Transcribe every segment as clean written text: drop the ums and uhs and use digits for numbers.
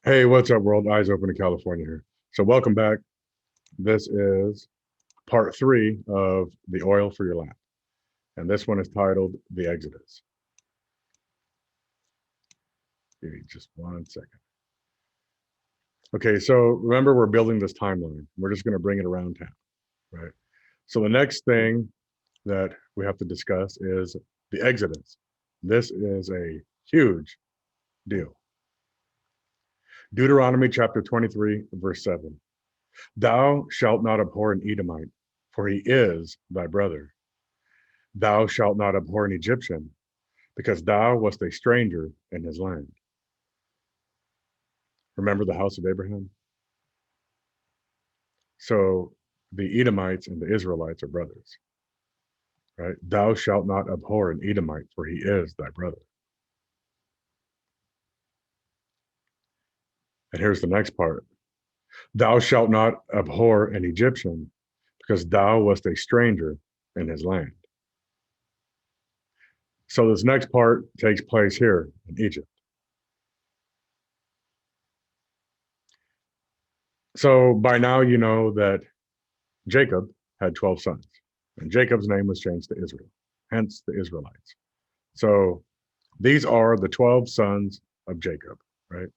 Hey, what's up, world? Eyes open in California here. So, welcome back. This is part three of the oil for your lamp, and this one is titled "The Exodus." Give me just 1 second. Okay, so remember, we're building this timeline. We're just going to bring it around town, right? So, the next thing that we have to discuss is the Exodus. This is a huge deal. Deuteronomy chapter 23, verse 7. Thou shalt not abhor an Edomite, for he is thy brother. Thou shalt not abhor an Egyptian, because thou wast a stranger in his land. Remember the house of Abraham? So the Edomites and the Israelites are brothers, right? Thou shalt not abhor an Edomite, for he is thy brother. And here's the next part. Thou shalt not abhor an Egyptian, because thou wast a stranger in his land. So this next part takes place here in Egypt. So by now you know that Jacob had 12 sons, and Jacob's name was changed to Israel, hence the Israelites. So these are the 12 sons of Jacob, right?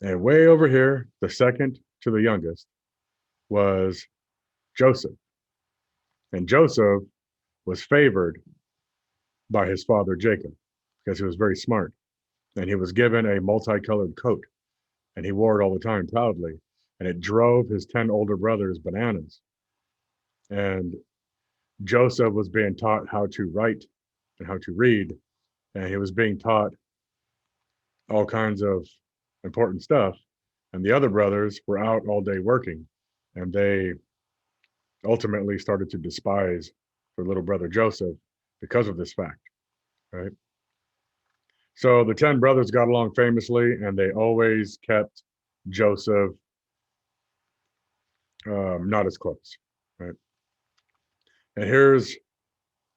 And way over here, the second to the youngest was Joseph. And Joseph was favored by his father Jacob because he was very smart. And he was given a multicolored coat and he wore it all the time proudly. And it drove his 10 older brothers bananas. And Joseph was being taught how to write and how to read. And he was being taught all kinds of important stuff. And the other brothers were out all day working. And they ultimately started to despise their little brother Joseph because of this fact, right? So the 10 brothers got along famously, and they always kept Joseph not as close, right? And here's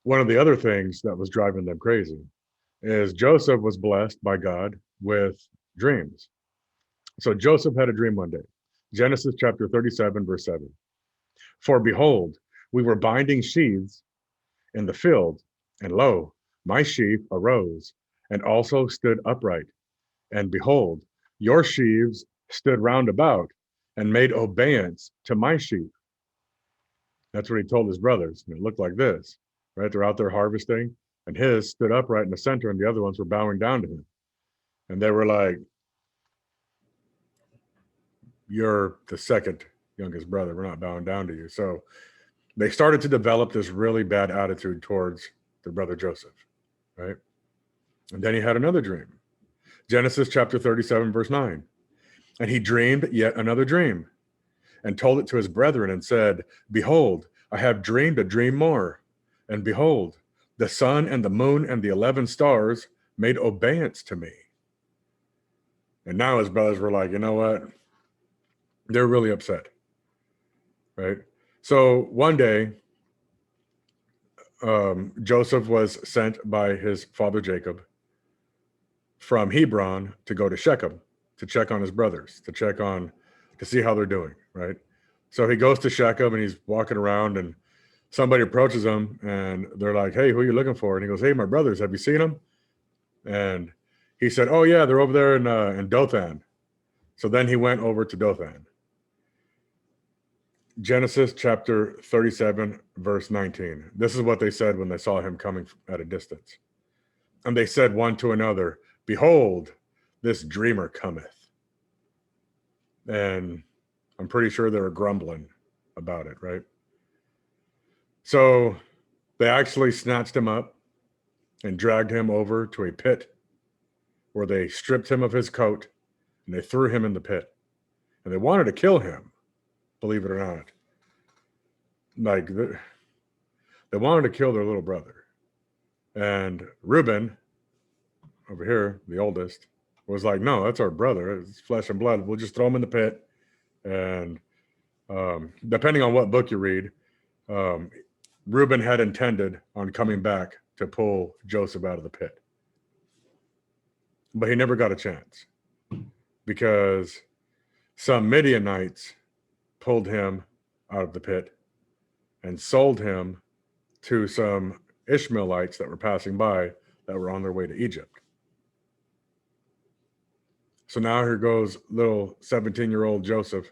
one of the other things that was driving them crazy is Joseph was blessed by God with dreams. So Joseph had a dream one day. Genesis chapter 37, verse 7. For behold, we were binding sheaves in the field, and lo, my sheaf arose and also stood upright. And behold, your sheaves stood round about and made obeisance to my sheaf. That's what he told his brothers. And it looked like this, right? They're out there harvesting, and his stood upright in the center, and the other ones were bowing down to him. And they were like, you're the second youngest brother. We're not bowing down to you. So they started to develop this really bad attitude towards their brother Joseph, right? And then he had another dream. Genesis chapter 37, verse 9. And he dreamed yet another dream and told it to his brethren and said, behold, I have dreamed a dream more. And behold, the sun and the moon and the 11 stars made obeisance to me. And now his brothers were like, you know what? They're really upset, right? So one day, Joseph was sent by his father Jacob from Hebron to go to Shechem to check on his brothers, to see how they're doing, right? So he goes to Shechem and he's walking around and somebody approaches him and they're like, hey, who are you looking for? And he goes, hey, my brothers, have you seen them? And he said, oh, yeah, they're over there in Dothan. So then he went over to Dothan. Genesis chapter 37, verse 19. This is what they said when they saw him coming at a distance. And they said one to another, behold, this dreamer cometh. And I'm pretty sure they were grumbling about it, right? So they actually snatched him up and dragged him over to a pit where they stripped him of his coat and they threw him in the pit. And they wanted to kill him, believe it or not. Like, they wanted to kill their little brother. And Reuben, over here, the oldest, was like, no, that's our brother. It's flesh and blood. We'll just throw him in the pit. And depending on what book you read, Reuben had intended on coming back to pull Joseph out of the pit. But he never got a chance. because some Midianites pulled him out of the pit and sold him to some Ishmaelites that were passing by that were on their way to Egypt. So now here goes little 17-year-old Joseph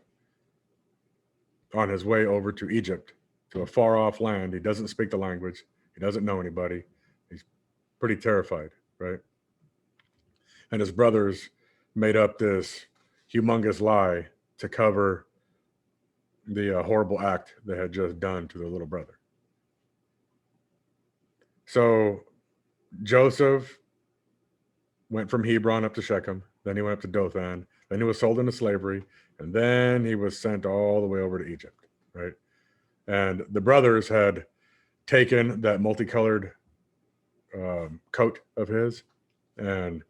on his way over to Egypt, to a far off land. He doesn't speak the language. He doesn't know anybody. He's pretty terrified, right? And his brothers made up this humongous lie to cover the horrible act they had just done to their little brother. So Joseph went from Hebron up to Shechem. Then he went up to Dothan. Then he was sold into slavery. And then he was sent all the way over to Egypt, right? And the brothers had taken that multicolored coat of his and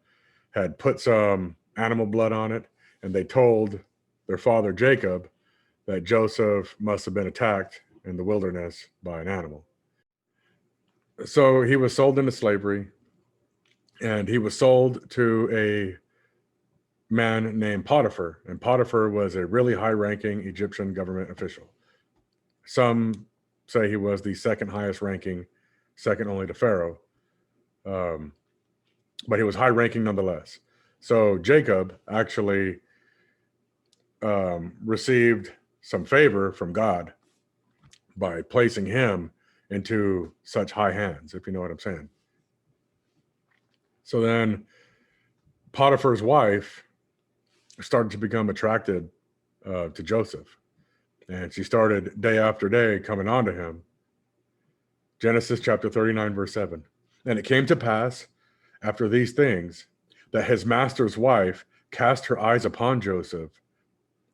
had put some animal blood on it. And they told their father Jacob that Joseph must have been attacked in the wilderness by an animal. So he was sold into slavery, and he was sold to a man named Potiphar. And Potiphar was a really high-ranking Egyptian government official. Some say he was the second highest ranking, second only to Pharaoh. But he was high-ranking nonetheless. So Jacob actually received some favor from God by placing him into such high hands, if you know what I'm saying. So then Potiphar's wife started to become attracted to Joseph, and she started day after day coming on to him. Genesis chapter 39, verse 7. And it came to pass after these things that his master's wife cast her eyes upon Joseph,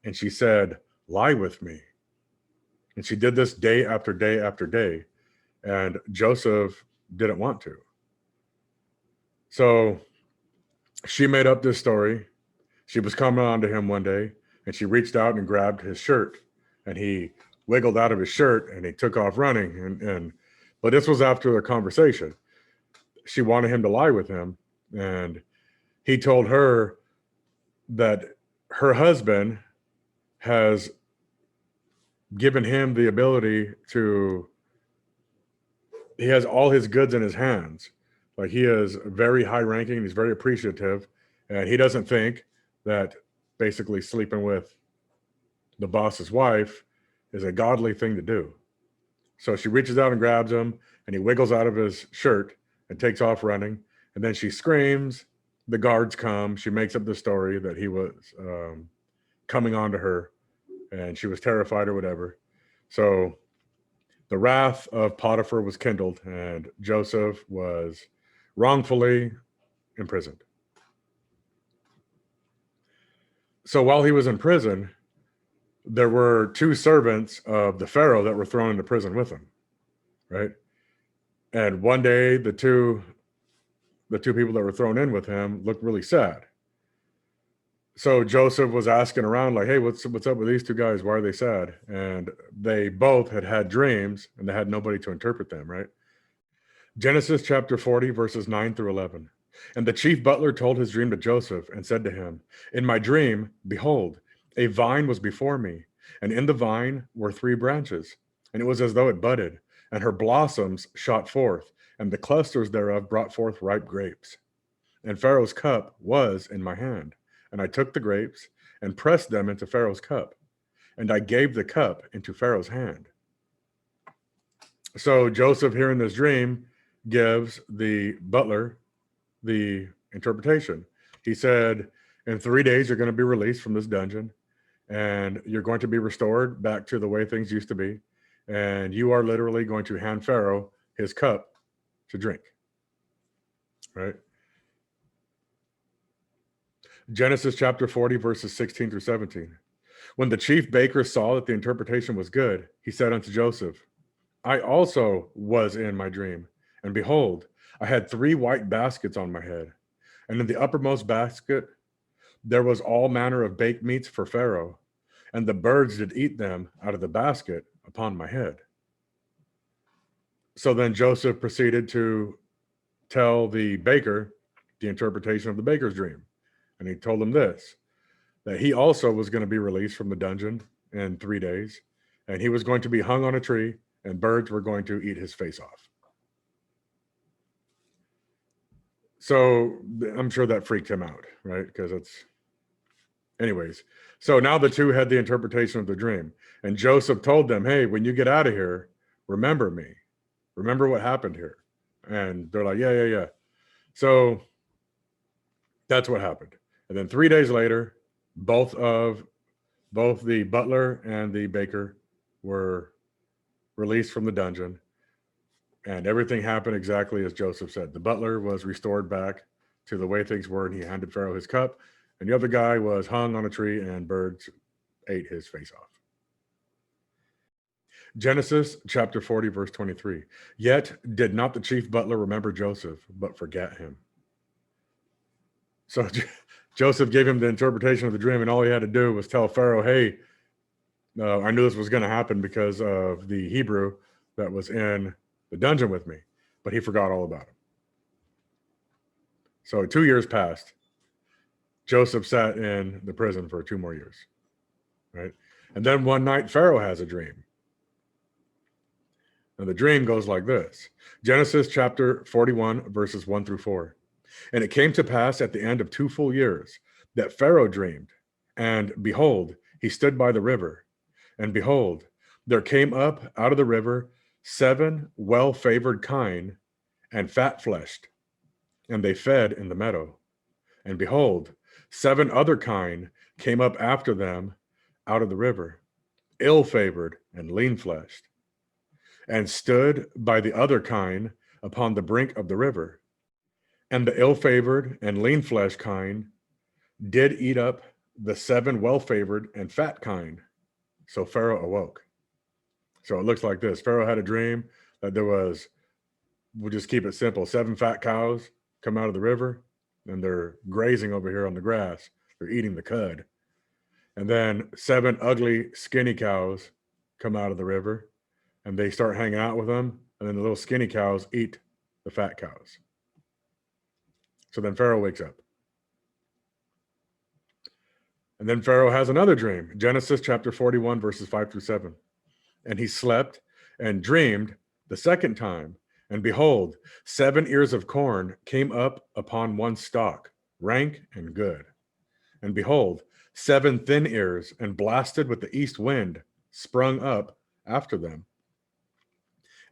and she said, "Lie with me." And she did this day after day after day, and Joseph didn't want to. So she made up this story. She was coming on to him one day, and she reached out and grabbed his shirt, and he wiggled out of his shirt and he took off running. But this was after a conversation. She wanted him to lie with him, and he told her that her husband has given him the ability to, he has all his goods in his hands. Like, he is very high ranking, he's very appreciative, and he doesn't think that basically sleeping with the boss's wife is a godly thing to do. So she reaches out and grabs him, and he wiggles out of his shirt and takes off running. And then she screams, the guards come, she makes up the story that he was coming on to her, and she was terrified or whatever. So the wrath of Potiphar was kindled, and Joseph was wrongfully imprisoned. So while he was in prison, there were two servants of the Pharaoh that were thrown into prison with him, right? And one day, the two people that were thrown in with him looked really sad. So Joseph was asking around, like, "Hey, what's up with these two guys? Why are they sad?" And they both had dreams, and they had nobody to interpret them, right? Genesis chapter 40, verses 9 through 11. And the chief butler told his dream to Joseph and said to him, "In my dream, behold, a vine was before me, and in the vine were 3 branches, and it was as though it budded, and her blossoms shot forth, and the clusters thereof brought forth ripe grapes. And Pharaoh's cup was in my hand, and I took the grapes and pressed them into Pharaoh's cup, and I gave the cup into Pharaoh's hand." So Joseph, hearing this dream, gives the butler the interpretation. He said, "In 3 days, you're going to be released from this dungeon, and you're going to be restored back to the way things used to be. And you are literally going to hand Pharaoh his cup to drink." Right? Genesis chapter 40, verses 16 through 17. When the chief baker saw that the interpretation was good, he said unto Joseph, "I also was in my dream, and behold, I had 3 white baskets on my head, and in the uppermost basket there was all manner of baked meats for Pharaoh, and the birds did eat them out of the basket upon my head." So then Joseph proceeded to tell the baker the interpretation of the baker's dream. And he told him this: that he also was going to be released from the dungeon in 3 days, and he was going to be hung on a tree, and birds were going to eat his face off. So I'm sure that freaked him out, right? Because anyways. So now the two had the interpretation of the dream, and Joseph told them, "Hey, when you get out of here, remember me. Remember what happened here." And they're like, "Yeah, yeah, yeah." So that's what happened. And then 3 days later, both the butler and the baker were released from the dungeon, and everything happened exactly as Joseph said. The butler was restored back to the way things were, and he handed Pharaoh his cup, and the other guy was hung on a tree, and birds ate his face off. Genesis chapter 40, verse 23. Yet did not the chief butler remember Joseph, but forget him. So Joseph gave him the interpretation of the dream, and all he had to do was tell Pharaoh, "Hey, I knew this was going to happen because of the Hebrew that was in the dungeon with me," but he forgot all about him. So 2 years passed. Joseph sat in the prison for 2 more years, right? And then one night, Pharaoh has a dream. And the dream goes like this. Genesis chapter 41, verses 1 through 4. And it came to pass at the end of 2 full years that Pharaoh dreamed, and behold, he stood by the river. And behold, there came up out of the river 7 well-favored kine and fat-fleshed, and they fed in the meadow. And behold, 7 other kine came up after them out of the river, ill-favored and lean-fleshed, and stood by the other kine upon the brink of the river. And the ill-favored and lean-fleshed kine did eat up the 7 well-favored and fat kine. So Pharaoh awoke. So it looks like this. Pharaoh had a dream that there was, we'll just keep it simple, 7 fat cows come out of the river, and they're grazing over here on the grass. They're eating the cud. And then 7 ugly, skinny cows come out of the river, and they start hanging out with them. And then the little skinny cows eat the fat cows. So then Pharaoh wakes up. And then Pharaoh has another dream. Genesis chapter 41, verses 5 through 7. And he slept and dreamed the second time. And behold, 7 ears of corn came up upon one stalk, rank and good. And behold, 7 thin ears, and blasted with the east wind, sprung up after them.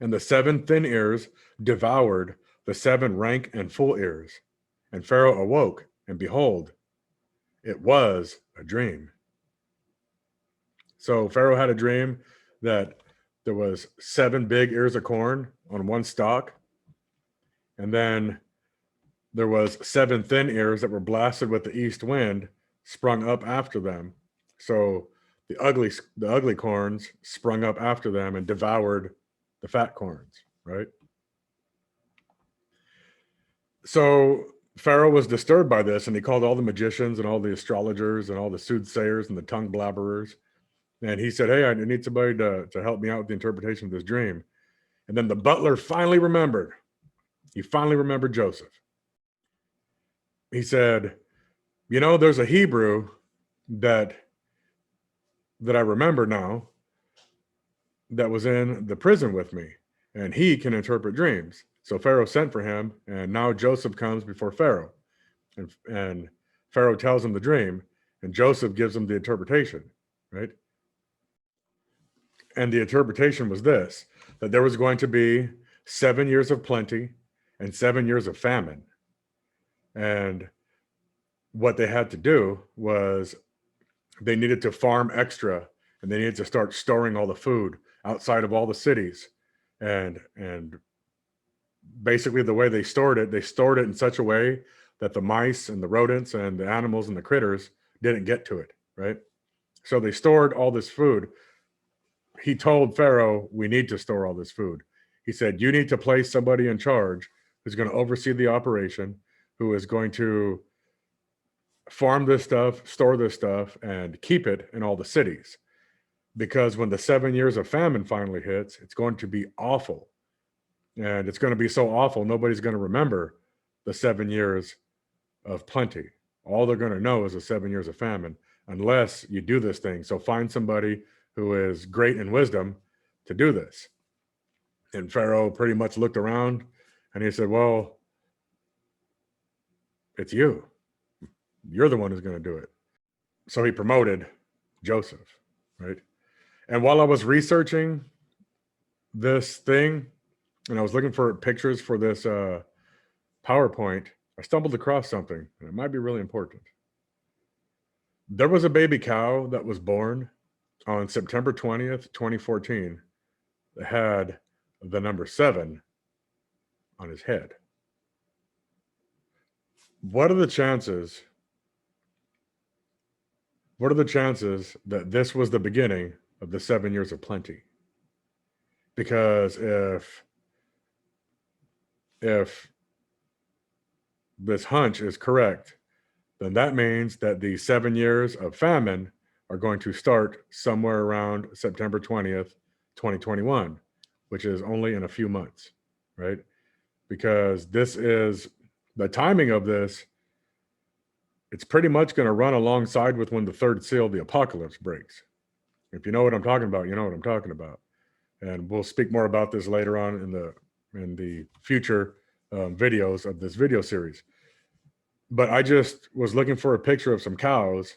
And the 7 thin ears devoured the 7 rank and full ears. And Pharaoh awoke, and behold, it was a dream. So Pharaoh had a dream that there was 7 big ears of corn on one stalk, and then there was 7 thin ears that were blasted with the east wind, sprung up after them. So the ugly corns sprung up after them and devoured the fat corns, right? So Pharaoh was disturbed by this, and he called all the magicians and all the astrologers and all the soothsayers and the tongue blabberers. And he said, "Hey, I need somebody to help me out with the interpretation of this dream." And then the butler finally remembered. He finally remembered Joseph. He said, "You know, there's a Hebrew that I remember now that was in the prison with me, and he can interpret dreams." So Pharaoh sent for him, and now Joseph comes before Pharaoh, and Pharaoh tells him the dream, and Joseph gives him the interpretation, right? And the interpretation was this, that there was going to be 7 years of plenty and 7 years of famine. And what they had to do was they needed to farm extra, and they needed to start storing all the food outside of all the cities. And basically the way they stored it in such a way that the mice and the rodents and the animals and the critters didn't get to it, right? So they stored all this food. He told Pharaoh, "We need to store all this food." He said, "You need to place somebody in charge who's going to oversee the operation, who is going to farm this stuff, store this stuff, and keep it in all the cities. Because when the 7 years of famine finally hits, it's going to be awful. And it's going to be so awful, nobody's going to remember the 7 years of plenty. All they're going to know is the 7 years of famine. unless you do this thing. So find somebody who is great in wisdom to do this. And Pharaoh pretty much looked around and he said, well, it's you. You're the one who's going to do it. So he promoted Joseph, right? And while I was researching this thing and I was looking for pictures for this PowerPoint, I stumbled across something, and it might be really important. There was a baby cow that was born on September 20th, 2014, that had the number 7 on his head. What are the chances? What are the chances that this was the beginning of the 7 years of plenty? Because if this hunch is correct, then that means that the 7 years of famine are going to start somewhere around September 20th, 2021, which is only in a few months, right? Because this is the timing of this, it's pretty much going to run alongside with when the third seal of the apocalypse breaks. If you know what I'm talking about, you know what I'm talking about. And we'll speak more about this later on in the future videos of this video series. But I just was looking for a picture of some cows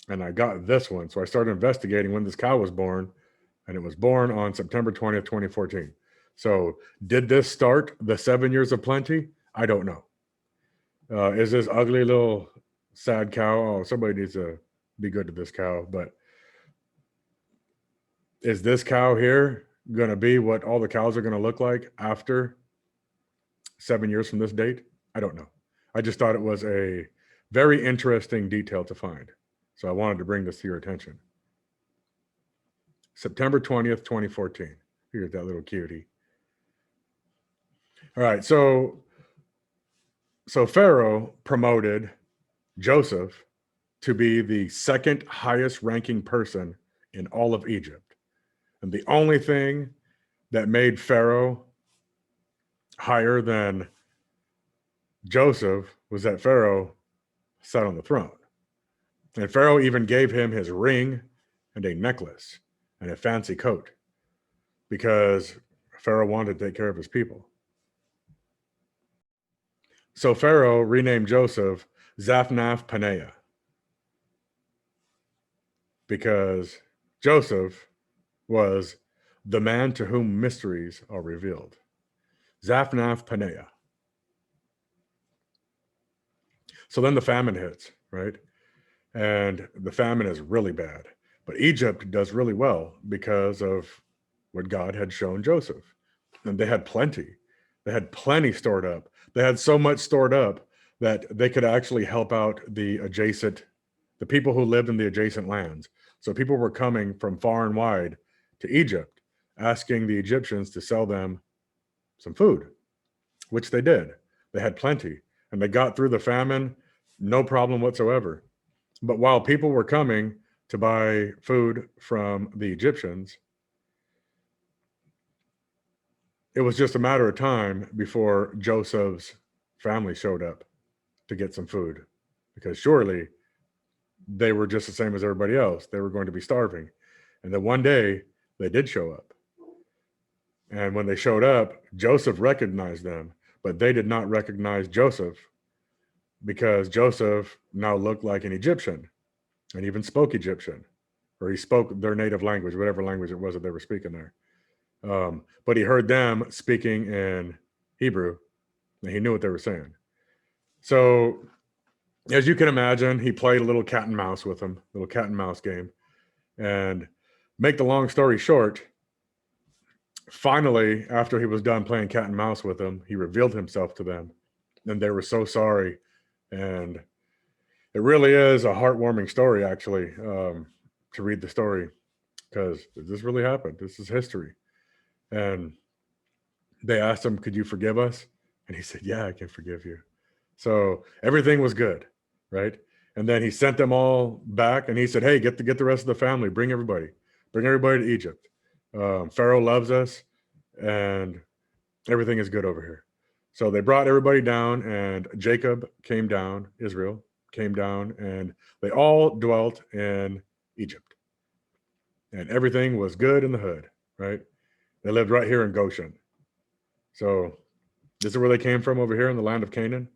and I got this one. So I started investigating when this cow was born, and it was born on September 20th, 2014. So did this start the 7 years of plenty? I don't know. Is this ugly little sad cow? Oh, somebody needs to be good to this cow. But is this cow here going to be what all the cows are going to look like after 7 years from this date? I don't know. I just thought it was a very interesting detail to find. So I wanted to bring this to your attention. September 20th, 2014. Here's that little cutie. All right, so Pharaoh promoted Joseph to be the second highest ranking person in all of Egypt. And the only thing that made Pharaoh higher than Joseph was that Pharaoh sat on the throne. And Pharaoh even gave him his ring and a necklace and a fancy coat because Pharaoh wanted to take care of his people. So Pharaoh renamed Joseph Zaphnath Paneah because Joseph was the man to whom mysteries are revealed. Zaphnath Paneah. So then the famine hits, right? And the famine is really bad. But Egypt does really well because of what God had shown Joseph. And they had plenty. They had plenty stored up. They had so much stored up that they could actually help out the people who lived in the adjacent lands. So people were coming from far and wide to Egypt, asking the Egyptians to sell them some food, which they did. They had plenty. And they got through the famine, no problem whatsoever. But while people were coming to buy food from the Egyptians, it was just a matter of time before Joseph's family showed up to get some food, because surely they were just the same as everybody else. They were going to be starving. And then one day they did show up. And when they showed up, Joseph recognized them, but they did not recognize Joseph because Joseph now looked like an Egyptian and even spoke Egyptian, or he spoke their native language, whatever language it was that they were speaking there. But he heard them speaking in Hebrew, and he knew what they were saying. So as you can imagine, he played a little cat and mouse with them, little cat and mouse game. And make the long story short, finally, after he was done playing cat and mouse with them, he revealed himself to them, and they were so sorry. And it really is a heartwarming story, actually, to read the story, because this really happened. This is history. And they asked him, could you forgive us? And he said, yeah, I can forgive you. So everything was good, right? And then he sent them all back, and he said, hey, get the rest of the family, bring everybody to Egypt. Pharaoh loves us, and everything is good over here. So they brought everybody down, and Jacob came down, Israel came down, and they all dwelt in Egypt. And everything was good in the hood, right? They lived right here in Goshen. So this is where they came from, over here in the land of Canaan.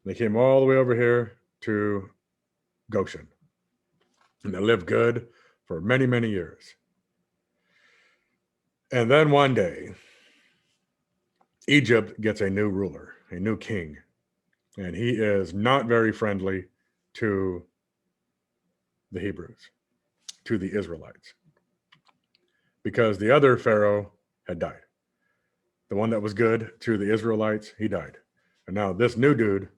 They came all the way over here to Goshen. And they lived good for many, many years. And then one day, Egypt gets a new ruler, a new king. And he is not very friendly to the Hebrews, to the Israelites, because the other Pharaoh had died. The one that was good to the Israelites, he died. And now this new dude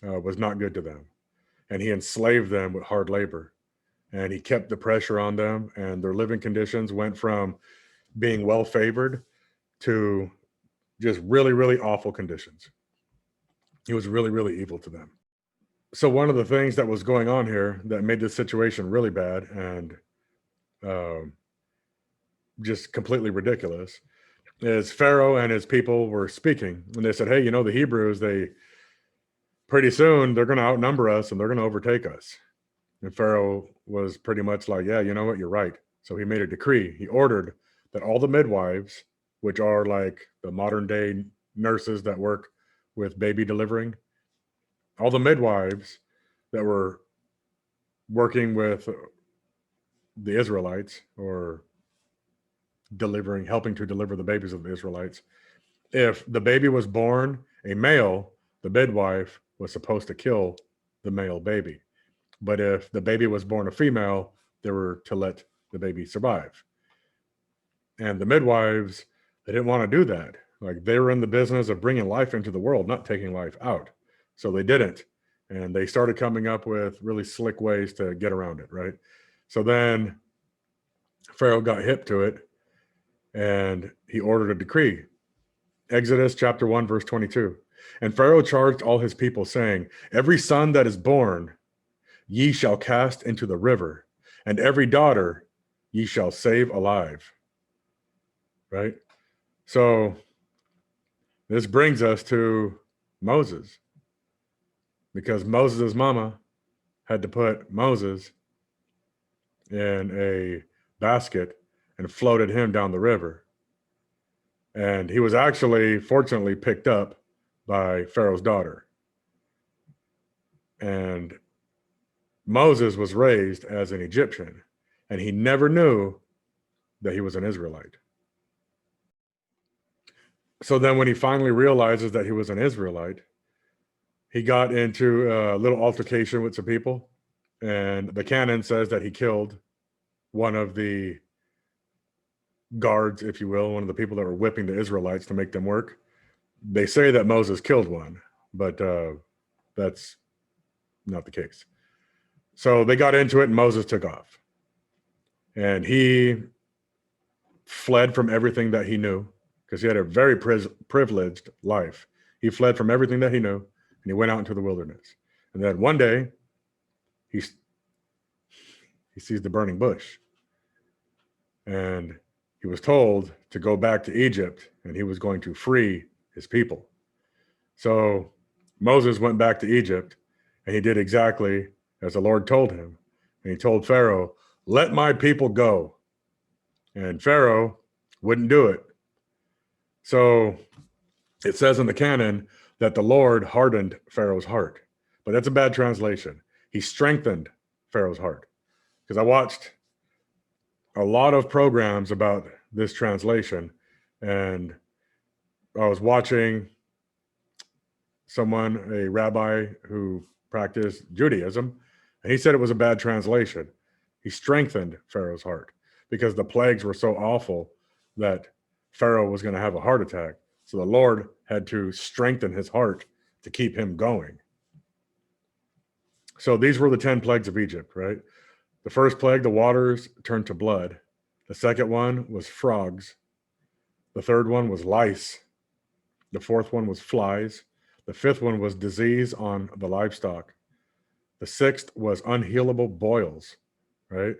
was not good to them. And he enslaved them with hard labor. And he kept the pressure on them, and their living conditions went from being well favored to just really, really awful conditions. He was really, really evil to them. So one of the things that was going on here that made this situation really bad and just completely ridiculous is Pharaoh and his people were speaking, and they said, hey, the Hebrews, pretty soon they're going to outnumber us and they're going to overtake us. And Pharaoh was pretty much like, yeah, you know what, you're right. So he made a decree. He ordered that all the midwives, which are like the modern day nurses that work with baby delivering, all the midwives that were working with the Israelites, or helping to deliver the babies of the Israelites, if the baby was born a male, the midwife was supposed to kill the male baby. But if the baby was born a female, they were to let the baby survive. And the midwives, they didn't want to do that. Like, they were in the business of bringing life into the world, not taking life out. So they didn't. And they started coming up with really slick ways to get around it, right? So then Pharaoh got hip to it, and he ordered a decree. Exodus chapter 1, verse 22. And Pharaoh charged all his people, saying, every son that is born ye shall cast into the river, and every daughter ye shall save alive. Right? So this brings us to Moses, because Moses' mama had to put Moses in a basket and floated him down the river. And he was actually, fortunately, picked up by Pharaoh's daughter. And Moses was raised as an Egyptian, and he never knew that he was an Israelite. So then when he finally realizes that he was an Israelite, he got into a little altercation with some people, and the canon says that he killed one of the guards, if you will, one of the people that were whipping the Israelites to make them work. They say that Moses killed one, but that's not the case. So they got into it, and Moses took off. And he fled from everything that he knew, because he had a very privileged life. He fled from everything that he knew, and he went out into the wilderness. And then one day, he sees the burning bush. And he was told to go back to Egypt, and he was going to free his people. So Moses went back to Egypt, and he did exactly as the Lord told him. And he told Pharaoh, let my people go. And Pharaoh wouldn't do it. So it says in the canon that the Lord hardened Pharaoh's heart. But that's a bad translation. He strengthened Pharaoh's heart. Because I watched a lot of programs about this translation, and I was watching someone, a rabbi who practiced Judaism, and he said it was a bad translation. He strengthened Pharaoh's heart because the plagues were so awful that Pharaoh was going to have a heart attack. So the Lord had to strengthen his heart to keep him going. So these were the 10 plagues of Egypt, right? The first plague, the waters turned to blood. The second one was frogs. The third one was lice. The fourth one was flies. The fifth one was disease on the livestock. The sixth was unhealable boils, right?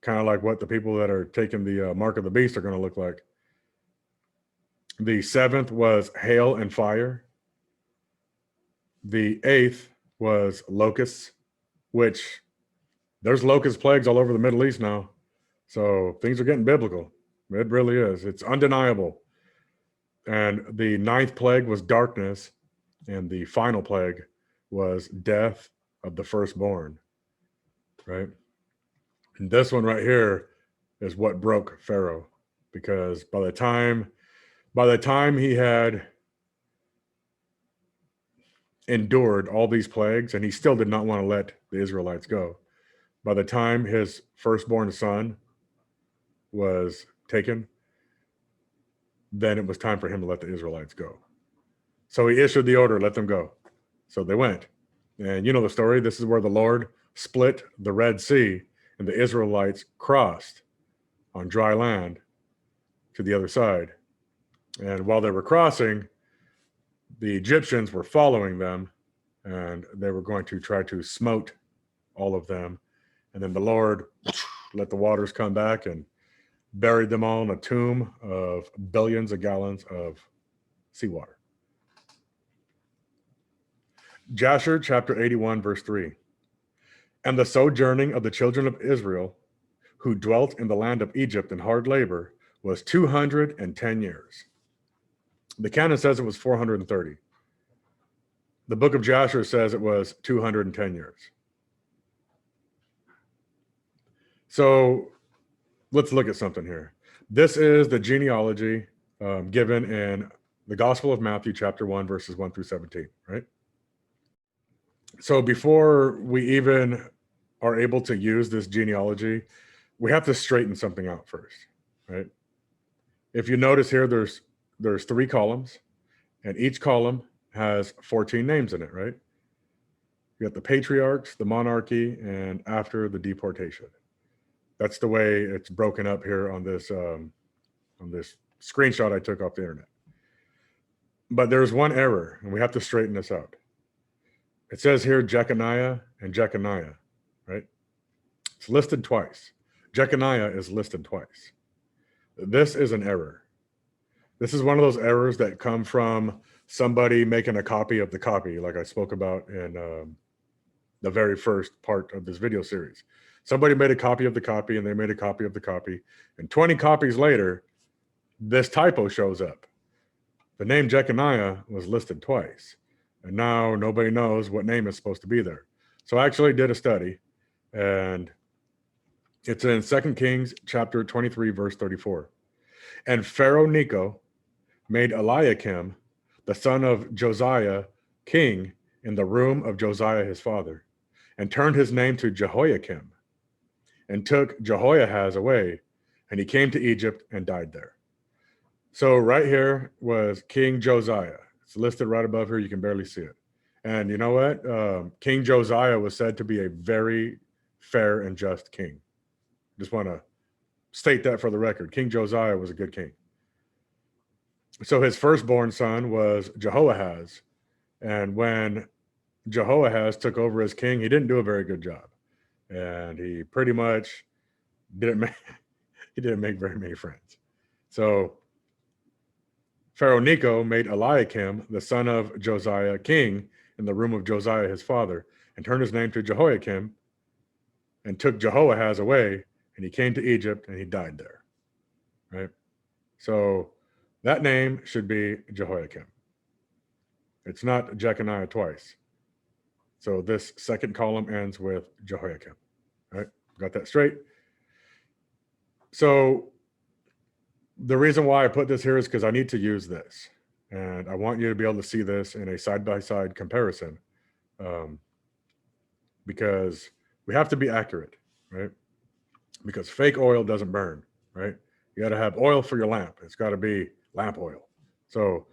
Kind of like what the people that are taking the mark of the beast are going to look like. The seventh was hail and fire. The eighth was locusts which there's locust plagues all over the Middle East now. So things are getting biblical. It really is. It's undeniable. And the 9th plague was darkness, and the final plague was death of the firstborn, right? And this one right here is what broke Pharaoh, because by the time he had endured all these plagues, and he still did not want to let the Israelites go, by the time his firstborn son was taken, then it was time for him to let the Israelites go. So he issued the order, let them go. So they went. And you know the story. This is where the Lord split the Red Sea and the Israelites crossed on dry land to the other side. And while they were crossing, the Egyptians were following them, and they were going to try to smote all of them. And then the Lord let the waters come back and buried them all in a tomb of billions of gallons of seawater. Jasher chapter 81, verse 3. And the sojourning of the children of Israel, who dwelt in the land of Egypt in hard labor, was 210 years. The canon says it was 430. The book of Jasher says it was 210 years. So let's look at something here. This is the genealogy given in the Gospel of Matthew, chapter 1, verses 1 through 17, right? So before we even are able to use this genealogy, we have to straighten something out first, right? If you notice here, there's 3 columns, and each column has 14 names in it, right? You got the patriarchs, the monarchy, and after the deportation. That's the way it's broken up here on this screenshot I took off the internet. But there's one error, and we have to straighten this out. It says here Jeconiah and Jeconiah, right? It's listed twice. Jeconiah is listed twice. This is an error. This is one of those errors that come from somebody making a copy of the copy, like I spoke about in the very first part of this video series. Somebody made a copy of the copy, and they made a copy of the copy, and 20 copies later, this typo shows up. The name Jeconiah was listed twice, and now nobody knows what name is supposed to be there. So I actually did a study, and it's in 2 Kings chapter 23, verse 34. And Pharaoh Necho made Eliakim, the son of Josiah, king in the room of Josiah his father, and turned his name to Jehoiakim, and took Jehoiahaz away, and he came to Egypt and died there. So right here was King Josiah. It's listed right above here. You can barely see it. And you know what? King Josiah was said to be a very fair and just king. Just want to state that for the record. King Josiah was a good king. So his firstborn son was Jehoahaz. And when Jehoahaz took over as king, he didn't do a very good job. And he pretty much didn't make very many friends. So Pharaoh Necho made Eliakim, the son of Josiah, king in the room of Josiah his father, and turned his name to Jehoiakim, and took Jehoahaz away, and he came to Egypt, and he died there. Right? So that name should be Jehoiakim. It's not Jeconiah twice. So this second column ends with Jehoiakim. All right, got that straight. So the reason why I put this here is because I need to use this. And I want you to be able to see this in a side-by-side comparison, because we have to be accurate, right? Because fake oil doesn't burn, right? You got to have oil for your lamp. It's got to be lamp oil. So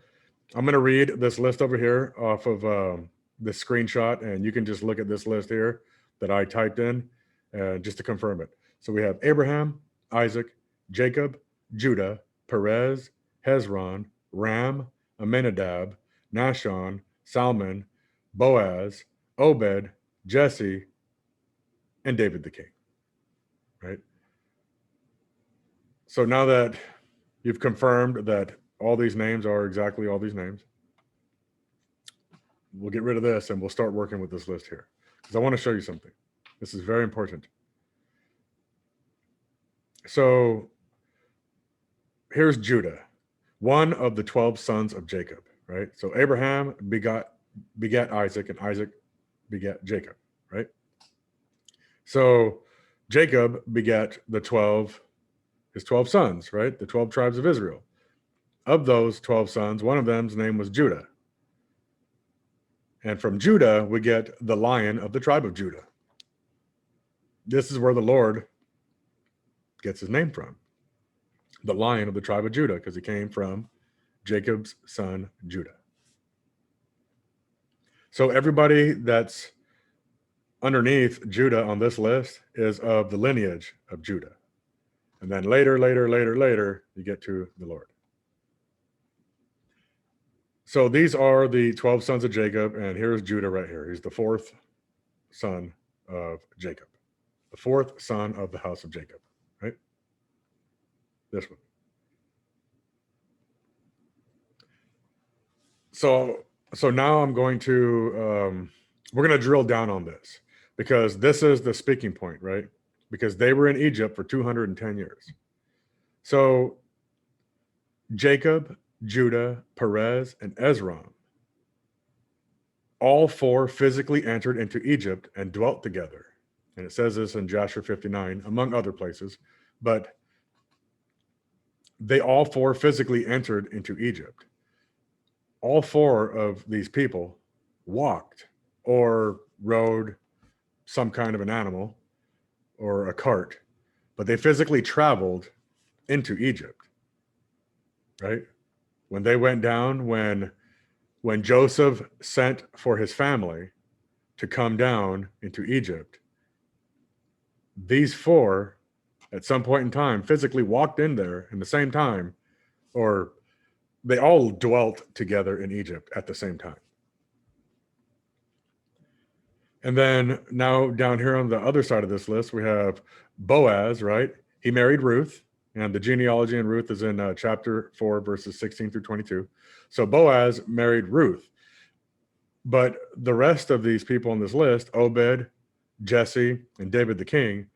I'm going to read this list over here off of this screenshot, and you can just look at this list here that I typed in just to confirm it. So we have Abraham, Isaac, Jacob, Judah, Perez, Hezron, Ram, Amminadab, Nahshon, Salmon, Boaz, Obed, Jesse, and David the king, right? So now that you've confirmed that all these names are exactly all these names, we'll get rid of this and we'll start working with this list here, because I want to show you something. This is very important. So here's Judah, one of the 12 sons of Jacob, right? So Abraham begat Isaac, and Isaac begat Jacob, right? So Jacob begat his 12 sons, right? The 12 tribes of Israel. Of those 12 sons, one of them's name was Judah. And from Judah, we get the Lion of the tribe of Judah. This is where the Lord gets his name from. The Lion of the tribe of Judah, because he came from Jacob's son, Judah. So everybody that's underneath Judah on this list is of the lineage of Judah. And then later, you get to the Lord. So these are the 12 sons of Jacob, and here's Judah right here. He's the fourth son of Jacob, the fourth son of the house of Jacob, right? This one. So now I'm going to, we're going to drill down on this, because this is the speaking point, right? Because they were in Egypt for 210 years. So Jacob, Judah, Perez, and Ezron, all four physically entered into Egypt and dwelt together. And it says this in Joshua 59, among other places, but they all four physically entered into Egypt. All four of these people walked or rode some kind of an animal or a cart, but they physically traveled into Egypt, right? When they went down, when Joseph sent for his family to come down into Egypt, these four at some point in time physically walked in there in the same time, or they all dwelt together in Egypt at the same time. And then now down here on the other side of this list, we have Boaz, right? He married Ruth, and the genealogy in Ruth is in chapter 4, verses 16 through 22. So Boaz married Ruth. But the rest of these people on this list, Obed, Jesse, and David the king,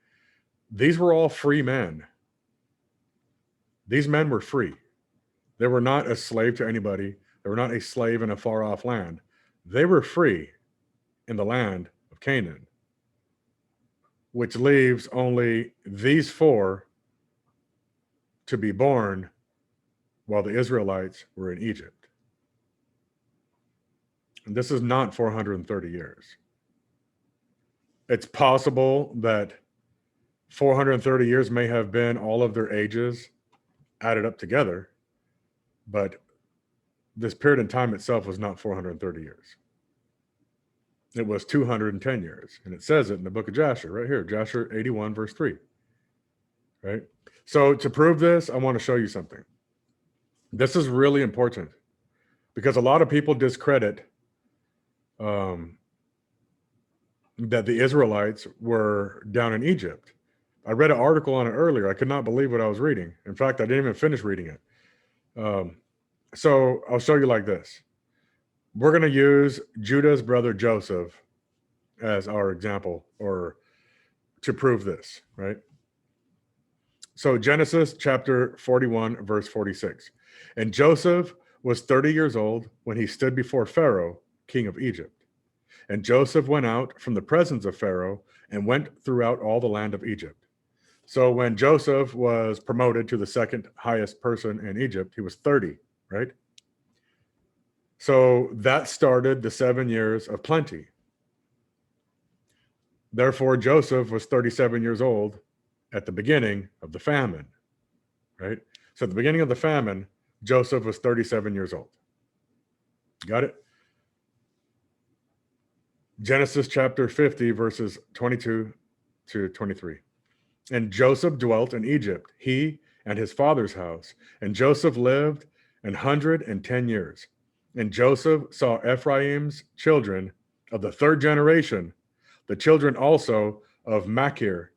these were all free men. These men were free. They were not a slave to anybody. They were not a slave in a far-off land. They were free in the land of Canaan, which leaves only these four to be born while the Israelites were in Egypt. And this is not 430 years. It's possible that 430 years may have been all of their ages added up together, but this period in time itself was not 430 years. It was 210 years. And it says it in the book of Joshua right here, Joshua 81, verse 3. Right? So to prove this, I want to show you something. This is really important because a lot of people discredit that the Israelites were down in Egypt. I read an article on it earlier. I could not believe what I was reading. In fact, I didn't even finish reading it. So I'll show you like this. We're going to use Judah's brother Joseph as our example, or to prove this, right? So Genesis chapter 41, verse 46. And Joseph was 30 years old when he stood before Pharaoh, king of Egypt. And Joseph went out from the presence of Pharaoh and went throughout all the land of Egypt. So when Joseph was promoted to the second highest person in Egypt, he was 30, right? So that started the 7 years of plenty. Therefore, Joseph was 37 years old at the beginning of the famine, right? So at the beginning of the famine, Joseph was 37 years old. Got it? Genesis chapter 50, verses 22 to 23. And Joseph dwelt in Egypt, he and his father's house. And Joseph lived 110 years. And Joseph saw Ephraim's children of the third generation, the children also of Machir,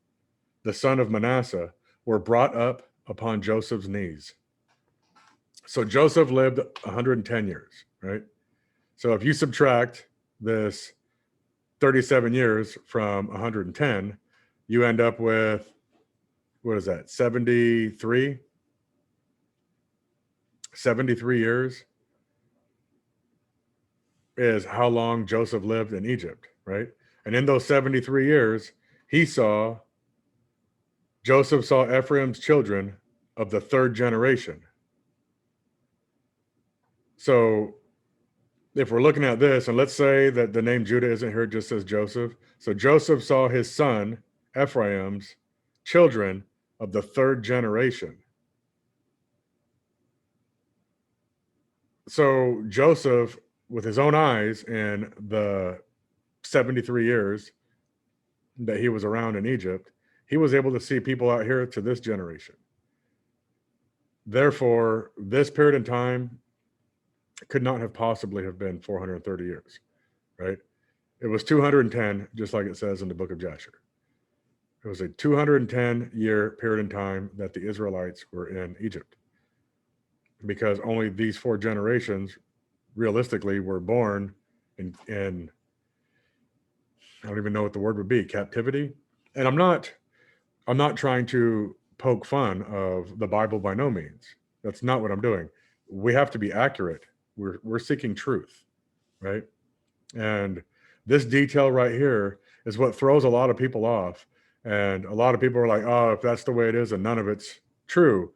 the son of Manasseh, were brought up upon Joseph's knees. So Joseph lived 110 years, right? So if you subtract this 37 years from 110, you end up with, what is that, 73? 73 years is how long Joseph lived in Egypt, right? And in those 73 years, Joseph saw Ephraim's children of the third generation. So if we're looking at this, and let's say that the name Judah isn't here, it just says Joseph. So Joseph saw his son, Ephraim's children of the third generation. So Joseph, with his own eyes in the 73 years that he was around in Egypt, he was able to see people out here to this generation. Therefore, this period in time could not have possibly have been 430 years, right? It was 210, just like it says in the book of Jasher. It was a 210-year period in time that the Israelites were in Egypt, because only these 4 generations realistically were born in I don't even know what the word would be, captivity. And I'm not trying to poke fun of the Bible by no means. That's not what I'm doing. We have to be accurate. We're seeking truth, right? And this detail right here is what throws a lot of people off. And a lot of people are like, oh, if that's the way it is and none of it's true.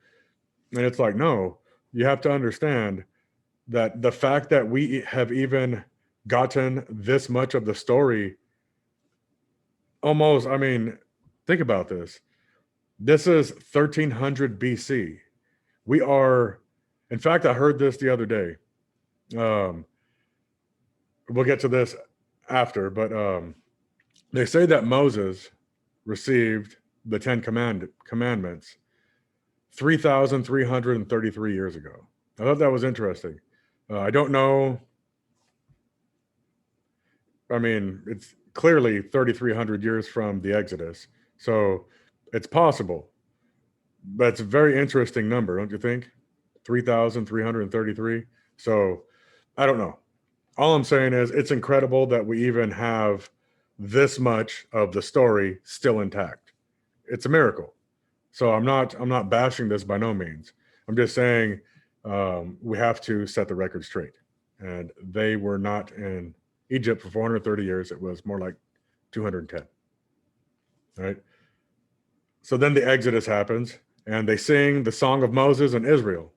And it's like, no, you have to understand that the fact that we have even gotten this much of the story, almost, I mean, think about this. This is 1300 BC. We are, in fact, I heard this the other day. We'll get to this after, but they say that Moses received the 10 commandments 3,333 years ago. I thought that was interesting. I don't know. I mean, it's clearly 3,300 years from the Exodus. So it's possible, but it's a very interesting number, don't you think? 3,333. So I don't know. All I'm saying is it's incredible that we even have this much of the story still intact. It's a miracle. So I'm not bashing this by no means. I'm just saying we have to set the record straight. And they were not in Egypt for 430 years. It was more like 210. Right? So then the Exodus happens, and they sing the song of Moses and Israel.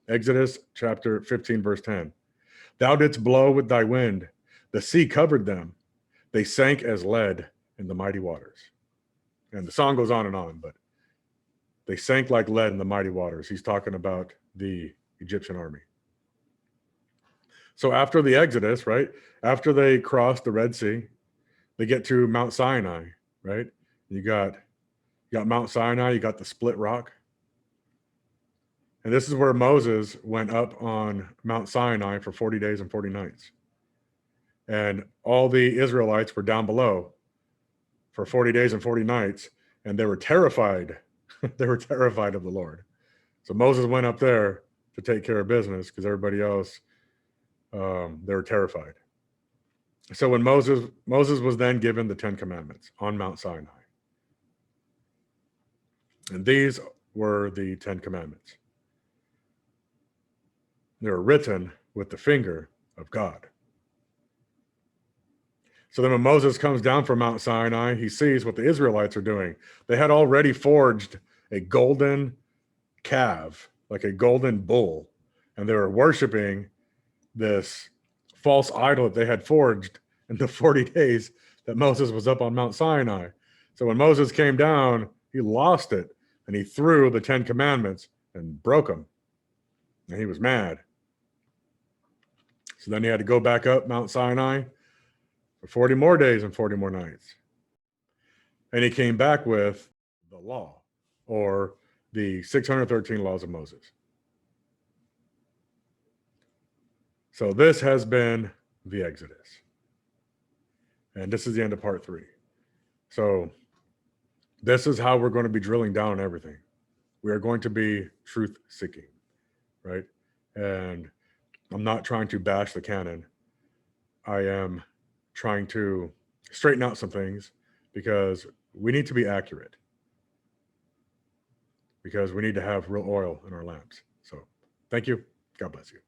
Exodus chapter 15, verse 10. Thou didst blow with thy wind. The sea covered them. They sank as lead in the mighty waters. And the song goes on, but they sank like lead in the mighty waters. He's talking about the Egyptian army. So after the Exodus, right, after they cross the Red Sea, they get to Mount Sinai, right? You got Mount Sinai, you got the split rock. And this is where Moses went up on Mount Sinai for 40 days and 40 nights. And all the Israelites were down below for 40 days and 40 nights, and they were terrified. They were terrified of the Lord. So Moses went up there to take care of business because everybody else, they were terrified. So when Moses was then given the 10 commandments on Mount Sinai. And these were the 10 commandments. They were written with the finger of God. So then when Moses comes down from Mount Sinai, he sees what the Israelites are doing. They had already forged a golden calf, like a golden bull, and they were worshiping this false idol that they had forged in the 40 days that Moses was up on Mount Sinai. So when Moses came down, he lost it, and he threw the 10 commandments and broke them. And he was mad. So then he had to go back up Mount Sinai for 40 more days and 40 more nights. And he came back with the law, or the 613 laws of Moses. So this has been the Exodus. And this is the end of part 3. So this is how we're going to be drilling down on everything. We are going to be truth seeking, right? And I'm not trying to bash the canon. I am trying to straighten out some things because we need to be accurate, because we need to have real oil in our lamps. So thank you. God bless you.